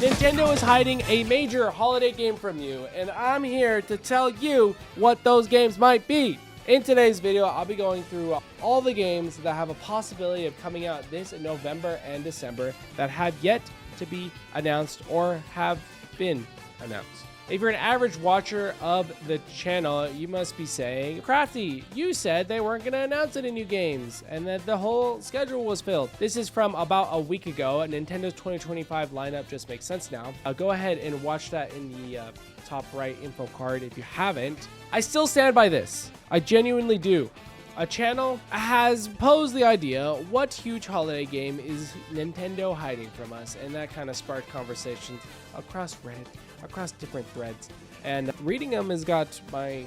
Nintendo is hiding a major holiday game from you, and I'm here to tell you what those games might be. In today's video, I'll be going through all the games that have a possibility of coming out this November and December that have yet to be announced or have been announced. If you're an average watcher of the channel, you must be saying, Crafty, you said they weren't going to announce any new games and that the whole schedule was filled. This is from about a week ago. Nintendo's 2025 lineup just makes sense now. Go ahead and watch that in the top right info card if you haven't. I still stand by this. I genuinely do. A channel has posed the idea, what huge holiday game is Nintendo hiding from us? And that kind of sparked conversations across Reddit, across different threads. And reading them has got my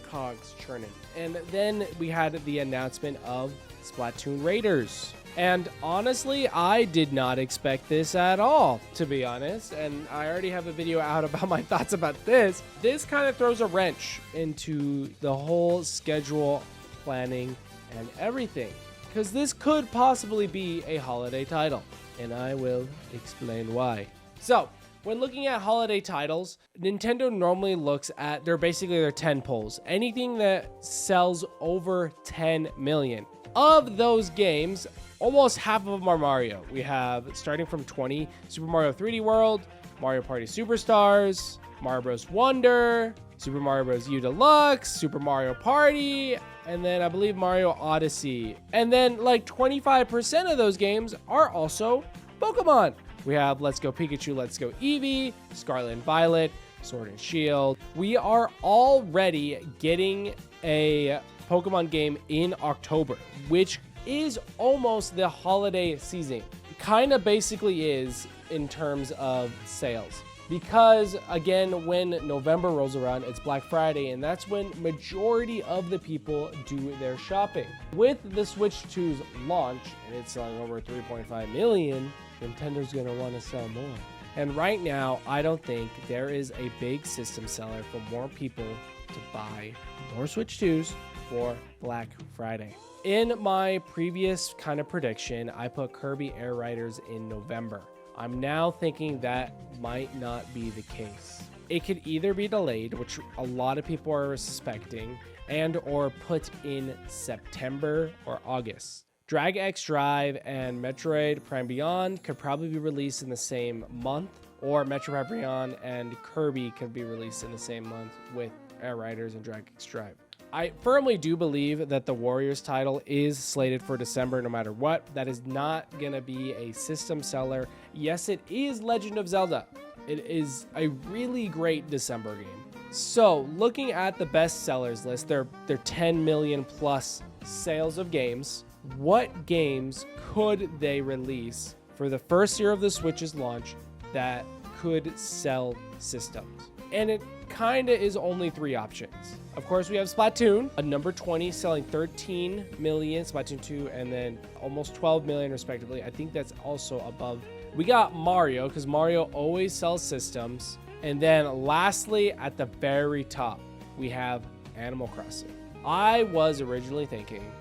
cogs churning. And then we had the announcement of Splatoon Raiders. And honestly, I did not expect this at all, to be honest. And I already have a video out about my thoughts about this. This kind of throws a wrench into the whole schedule planning and everything, because this could possibly be a holiday title, and I will explain why. So when looking at holiday titles, Nintendo normally looks at their 10 polls, anything that sells over 10 million. Of those games, almost half of them are Mario. We have, starting from 20, Super Mario 3D World, Mario Party Superstars, Mario Bros. Wonder, Super Mario Bros. U Deluxe, Super Mario Party, and then I believe Mario Odyssey. And then like 25% of those games are also Pokemon. We have Let's Go Pikachu, Let's Go Eevee, Scarlet and Violet, Sword and Shield. We are already getting a Pokemon game in October, which is almost the holiday season. Kind of basically is in terms of sales. Because again, when November rolls around, it's Black Friday, and that's when majority of the people do their shopping. With the Switch 2's launch, and it's selling over 3.5 million, Nintendo's gonna want to sell more. And right now, I don't think there is a big system seller for more people to buy more Switch 2s for Black Friday. In my previous kind of prediction, I put Kirby Air Riders in November. I'm now thinking that might not be the case. It could either be delayed, which a lot of people are suspecting, and or put in September or August. Drag X Drive and Metroid Prime Beyond could probably be released in the same month, or Metroid Prime Beyond and Kirby could be released in the same month with Air Riders and Drag X Drive. I firmly do believe that the Warriors title is slated for December no matter what. That is not going to be a system seller. Yes, it is Legend of Zelda. It is a really great December game. So looking at the best sellers list, their 10 million plus sales of games, what games could they release for the first year of the Switch's launch that could sell systems? And it kind of is only three options. Of course, we have Splatoon, a number 20, selling 13 million, Splatoon 2, and then almost 12 million respectively. I think that's also above. We got Mario, because Mario always sells systems. And then lastly, at the very top, we have Animal Crossing. I was originally thinking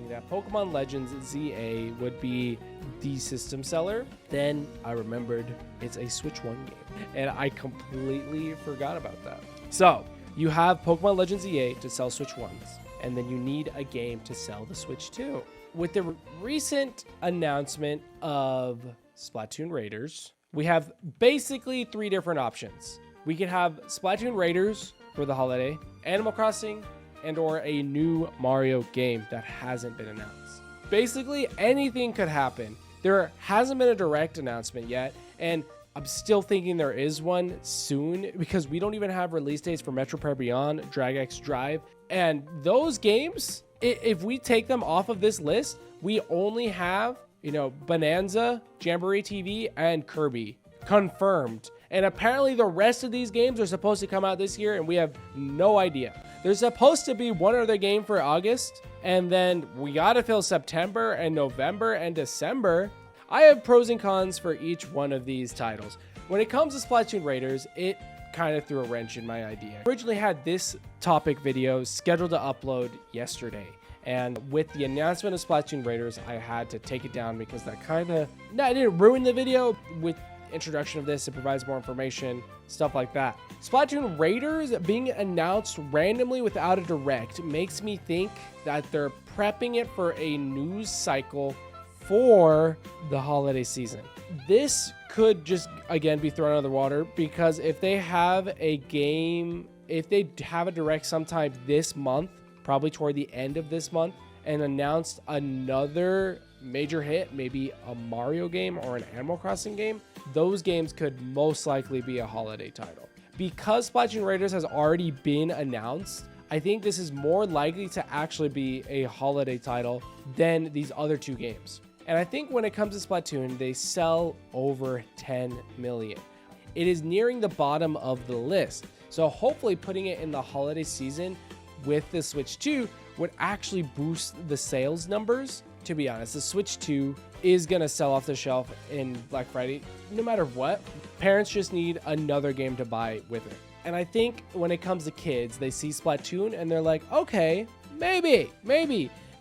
that Pokemon Legends ZA would be the system seller. Then I remembered it's a Switch 1 game, and I completely forgot about that. So you have Pokemon Legends ZA to sell Switch 1s, and then you need a game to sell the Switch 2. With the recent announcement of Splatoon Raiders, we have basically three different options. We could have Splatoon Raiders for the holiday, Animal Crossing, and or a new Mario game that hasn't been announced. Basically, anything could happen. There hasn't been a direct announcement yet, and I'm still thinking there is one soon, because we don't even have release dates for Metroid Prime Beyond, Drag X Drive, and those games, if we take them off of this list, we only have, Bonanza, Jamboree TV, and Kirby confirmed. And apparently the rest of these games are supposed to come out this year, and we have no idea. There's supposed to be one other game for August, and then we gotta fill September and November and December. I have pros and cons for each one of these titles. When it comes to Splatoon Raiders, it kind of threw a wrench in my idea. I originally had this topic video scheduled to upload yesterday, And with the announcement of Splatoon Raiders, I had to take it down because that kind of, no, it didn't ruin the video. With introduction of this, it provides more information, stuff like that. Splatoon Raiders being announced randomly without a direct makes me think that they're prepping it for a news cycle for the holiday season. This could just again be thrown out of the water, because if they have a game, if they have a direct sometime this month, probably toward the end of this month, and announced another major hit, maybe a Mario game or an Animal Crossing game, those games could most likely be a holiday title. Because Splatoon Raiders has already been announced, I think this is more likely to actually be a holiday title than these other two games. And I think when it comes to Splatoon, they sell over 10 million. It is nearing the bottom of the list. So hopefully putting it in the holiday season with the Switch 2 would actually boost the sales numbers. To be honest, the Switch 2 is going to sell off the shelf in Black Friday no matter what. Parents just need another game to buy with it. And I think when it comes to kids, they see Splatoon and they're like, okay, maybe.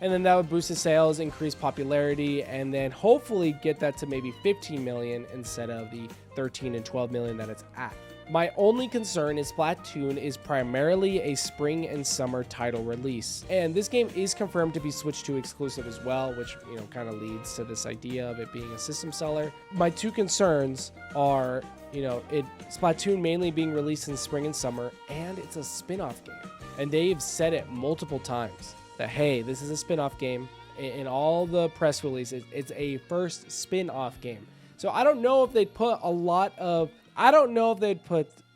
And then that would boost the sales, increase popularity, and then hopefully get that to maybe 15 million instead of the 13 and 12 million that it's at. My only concern is Splatoon is primarily a spring and summer title release. And this game is confirmed to be Switch 2 exclusive as well, which, kind of leads to this idea of it being a system seller. My two concerns are, Splatoon mainly being released in spring and summer, and it's a spin-off game. And they've said it multiple times that, hey, this is a spin-off game. In all the press releases, it's a first spin-off game. So I don't know if they'd put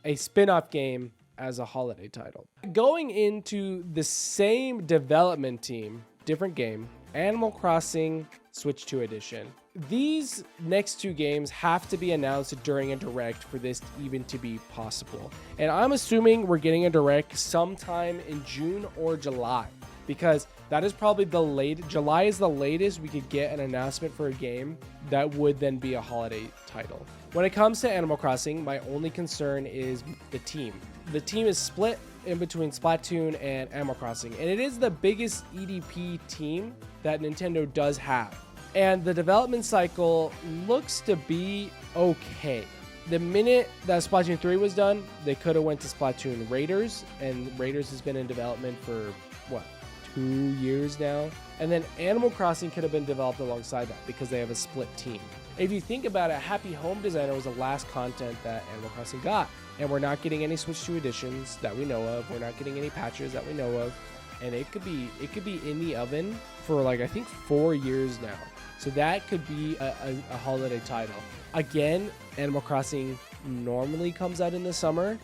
a spin-off game as a holiday title. Going into the same development team, different game, Animal Crossing Switch 2 Edition. These next two games have to be announced during a direct for this even to be possible. And I'm assuming we're getting a direct sometime in June or July, because that is probably the late. July is the latest we could get an announcement for a game that would then be a holiday title. When it comes to Animal Crossing, my only concern is the team. The team is split in between Splatoon and Animal Crossing, and it is the biggest EDP team that Nintendo does have. And the development cycle looks to be okay. The minute that Splatoon 3 was done, they could have went to Splatoon Raiders, and Raiders has been in development for, 2 years now? And then Animal Crossing could have been developed alongside that because they have a split team. If you think about it, Happy Home Designer was the last content that Animal Crossing got. And we're not getting any Switch 2 editions that we know of. We're not getting any patches that we know of. And it could be in the oven for I think 4 years now. So that could be a holiday title. Again, Animal Crossing normally comes out in the summer.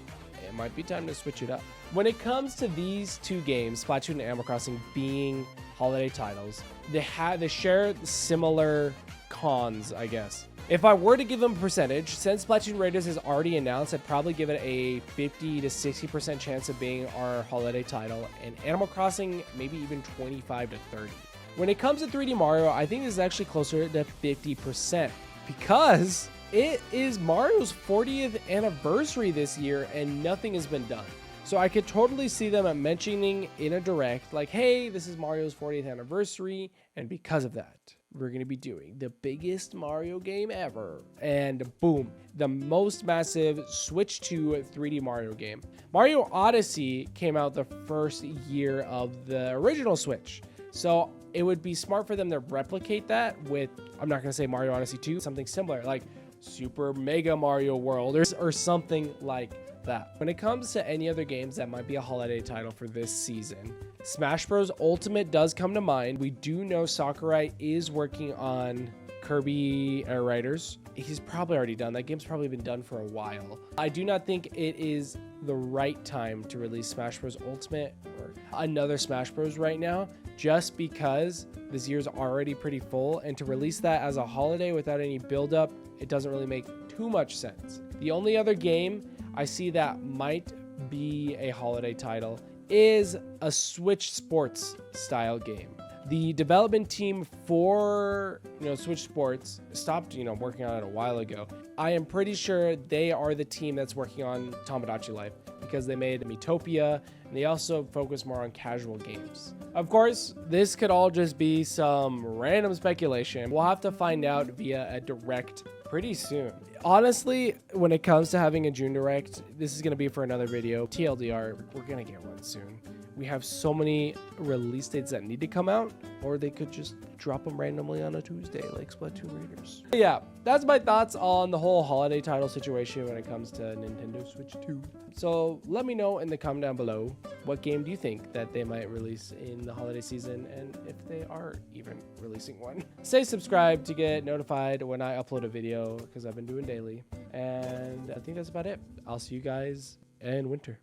It might be time to switch it up. When it comes to these two games, Splatoon and Animal Crossing being holiday titles, they share similar cons, I guess. If I were to give them a percentage, since Splatoon Raiders is already announced, I'd probably give it a 50 to 60% chance of being our holiday title, and Animal Crossing maybe even 25 to 30. When it comes to 3D Mario, I think this is actually closer to 50% because it is Mario's 40th anniversary this year and nothing has been done. So I could totally see them mentioning in a direct, like, hey, this is Mario's 40th anniversary, and because of that, we're going to be doing the biggest Mario game ever. And boom, the most massive Switch 2 3D Mario game. Mario Odyssey came out the first year of the original Switch. So it would be smart for them to replicate that with, I'm not going to say Mario Odyssey 2, something similar, like Super Mega Mario World or something like that. When it comes to any other games that might be a holiday title for this season, Smash Bros. Ultimate does come to mind. We do know Sakurai is working on Kirby Air Raiders. He's probably already done. That game's probably been done for a while. I do not think it is the right time to release Smash Bros. Ultimate or another Smash Bros. Right now, just because this year's already pretty full, and to release that as a holiday without any build-up, it doesn't really make too much sense. The only other game I see that might be a holiday title is a Switch Sports style game. The development team for Switch Sports stopped working on it a while ago. I am pretty sure they are the team that's working on Tomodachi Life, because they made Miitopia, and they also focus more on casual games. Of course, this could all just be some random speculation. We'll have to find out via a direct pretty soon. Honestly, when it comes to having a June Direct, this is going to be for another video. TLDR, we're going to get one soon. We have so many release dates that need to come out, or they could just drop them randomly on a Tuesday like Splatoon Raiders. But yeah, that's my thoughts on the whole holiday title situation when it comes to Nintendo Switch 2. So let me know in the comment down below, what game do you think that they might release in the holiday season, and if they are even releasing one. Stay subscribed to get notified when I upload a video, because I've been doing daily. And I think that's about it. I'll see you guys in winter.